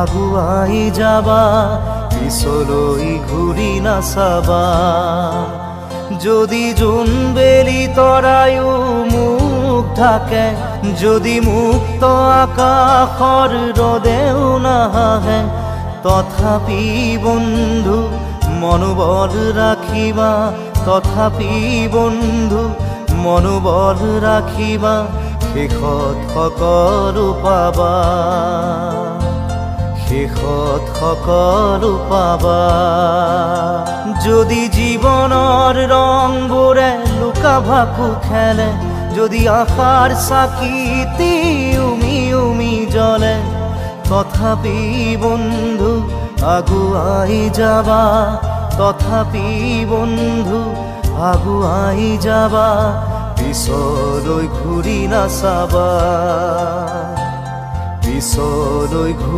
আগুৱাই যাবা, পিছলৈ ঘূৰি নাচাবা। যদি জোনবেলি তৰায়ো মুখ ঢাকে, যদি মুক্ত আকাশৰ ৰদেও নাহে, তথাপি বন্ধু মনোবল ৰাখিবা, তথাপি বন্ধু মনোবল ৰাখিবা, শেষত সকলো পাবা, শেষত সকলো পাবা। যদি জীৱনৰ ৰংবোৰে লুকা ভাকু খেলে, যদি আশাৰ চাকিটি উমি উমি জ্বলে, তথাপি বন্ধু আগুৱাই যাবা, তথাপি বন্ধু আগুৱাই যাবা, পিছলৈ ঘূৰি নাচাবা, পিছলৈ ঘূৰি